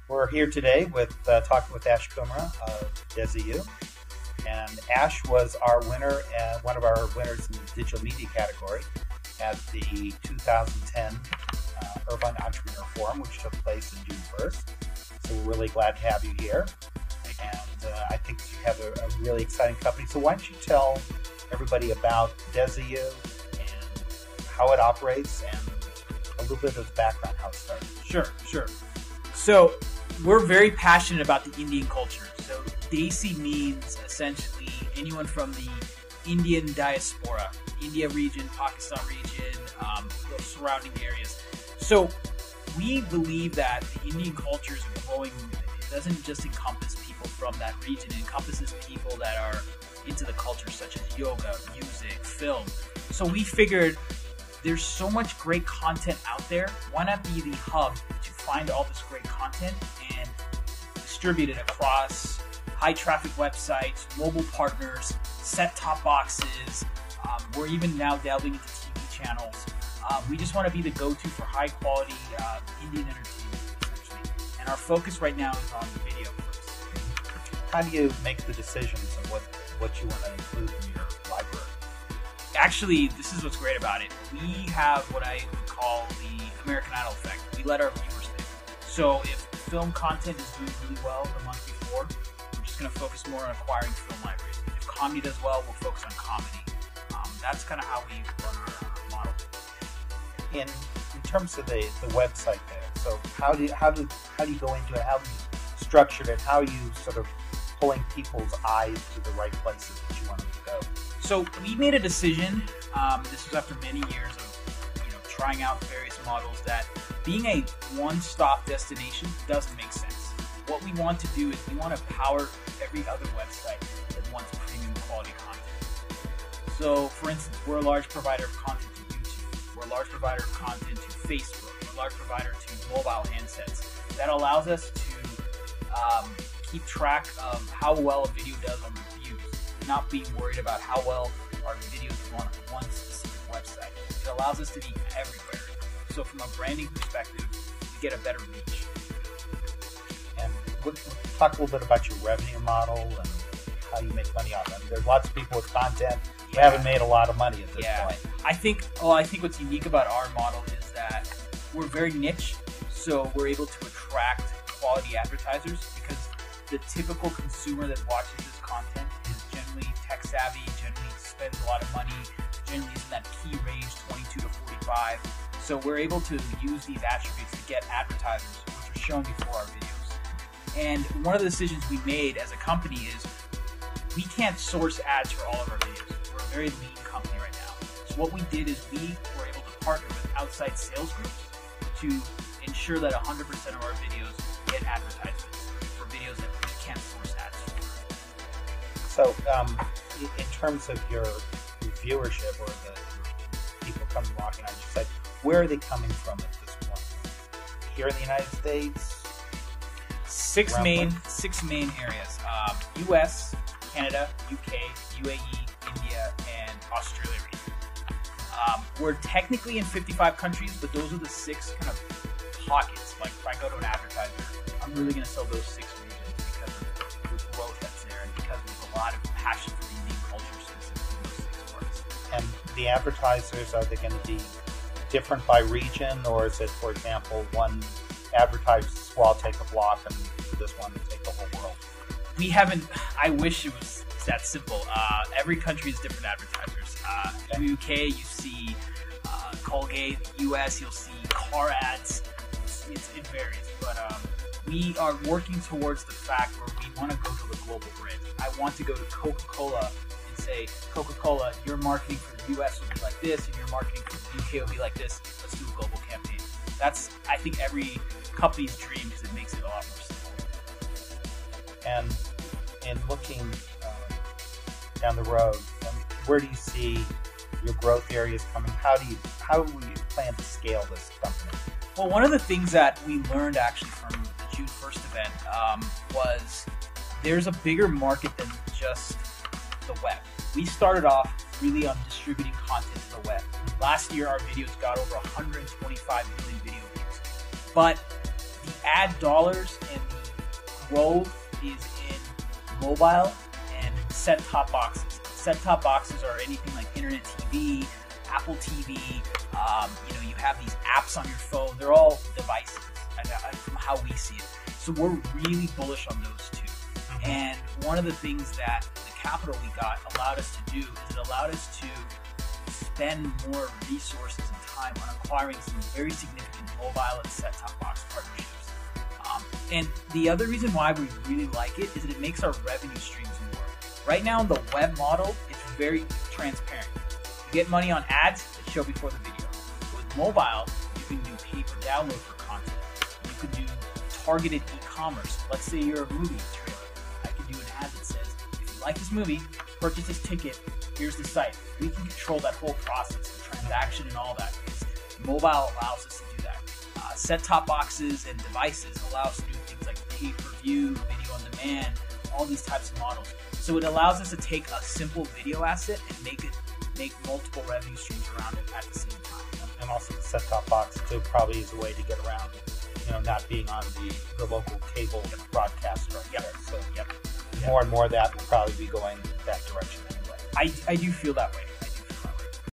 We're here today with talking with Ash Kumra of DesiYou, and Ash was our winner, one of our winners in the digital media category at the 2010 Irvine Entrepreneur Forum, which took place in June 1st. So we're really glad to have you here, and I think you have a really exciting company. So why don't you tell everybody about DesiYou and how it operates and a little bit of the background, how it started. Sure. So we're very passionate about the Indian culture. So Desi means essentially anyone from the Indian diaspora, India region, Pakistan region, those surrounding areas. So we believe that the Indian culture is growing. It doesn't just encompass people from that region. It encompasses people that are into the culture, such as yoga, music, film. So we figured there's so much great content out there. Why not be the hub to find all this great content and distribute it across high traffic websites, mobile partners, set-top boxes. We're even now delving into TV channels. We just want to be the go-to for high quality Indian entertainment, essentially. And our focus right now is on video clips. How do you make the decisions of what you want to include in your library? Actually, this is what's great about it. We have what I would call the American Idol effect. We let our viewers pick. So if film content is doing really well the month before, we're just going to focus more on acquiring film libraries. If comedy does well, we'll focus on comedy. That's kind of how we run our model. In terms of the website there, so how do you go into it? How do you structure it? How are you sort of pulling people's eyes to the right places that you want them to go? So we made a decision. This was after many years of trying out various models, that being a one-stop destination doesn't make sense. What we want to do is we want to power every other website that wants premium quality content. So, for instance, we're a large provider of content to YouTube. We're a large provider of content to Facebook. We're a large provider to mobile handsets. That allows us to keep track of how well a video does on reviews, not being worried about how well our videos do on one specific website. It allows us to be everywhere. So from a branding perspective, we get a better reach. And talk a little bit about your revenue model and how you make money off it. I mean, there's lots of people with content who haven't made a lot of money at this point. I think what's unique about our model is that we're very niche, so we're able to attract quality advertisers, because the typical consumer that watches this content is generally tech savvy, generally spends a lot of money, generally is in that key range 22 to 45. So we're able to use these attributes to get advertisers, which are shown before our videos. And one of the decisions we made as a company is we can't source ads for all of our videos. We're a very lean company right now. So what we did is we were able to partner with outside sales groups to ensure that 100% of our videos get advertisements for videos that we can't source ads for. So in terms of your viewership or the people coming walking on your site, where are they coming from at this point? Here in the United States? Six main areas. US, Canada, UK, UAE, India, and Australia region. We're technically in 55 countries, but those are the 6 kind of pockets. Like if I go to an advertiser, I'm really going to sell those 6 regions because of the growth that's there and because there's a lot of passion for the Indian culture specifically in those 6 parts. And the advertisers, are they going to be different by region, or is it, for example, one advertiser will I'll take a block and this one will take the whole world? I wish it was that simple. Every country has different advertisers. In the UK, you see Colgate. US, you'll see car ads. It varies. But we are working towards the fact where we want to go to the global grid. I want to go to Coca-Cola and say, Coca-Cola, your marketing for the US will be like this, and your marketing for the UK will be like this. Let's do a global campaign. That's, I think, every company's dream, because it makes it a lot more simple. And in looking down the road, where do you see your growth areas coming? How will you plan to scale this company? Well, one of the things that we learned actually from the June 1st event was there's a bigger market than just the web. We started off really on distributing content to the web. Last year, our videos got over 125 million video views. But the ad dollars and the growth is in mobile and set-top boxes. Set-top boxes are anything like internet TV, Apple TV. You have these apps on your phone. They're all devices from how we see it. So we're really bullish on those two. And one of the things that the capital we got allowed us to do is it allowed us to spend more resources and time on acquiring some very significant mobile and set-top box partnerships. And the other reason why we really like it is that it makes our revenue streams more. Right now, in the web model, it's very transparent. You get money on ads that show before the video. With mobile, you can do pay-per-download for content. You can do targeted e-commerce. Let's say you're a movie trailer. I can do an ad that says, if you like this movie, purchase this ticket, here's the site. We can control that whole process, the transaction and all that. Because mobile allows us to do that. Set-top boxes and devices allow us to do things like pay-per-view, video on demand, all these types of models. So it allows us to take a simple video asset and make multiple revenue streams around it at the same time. And also the set-top box too probably is a way to get around, not being on the local cable broadcast structure. So more and more of that will probably be going that direction anyway. I do feel that way.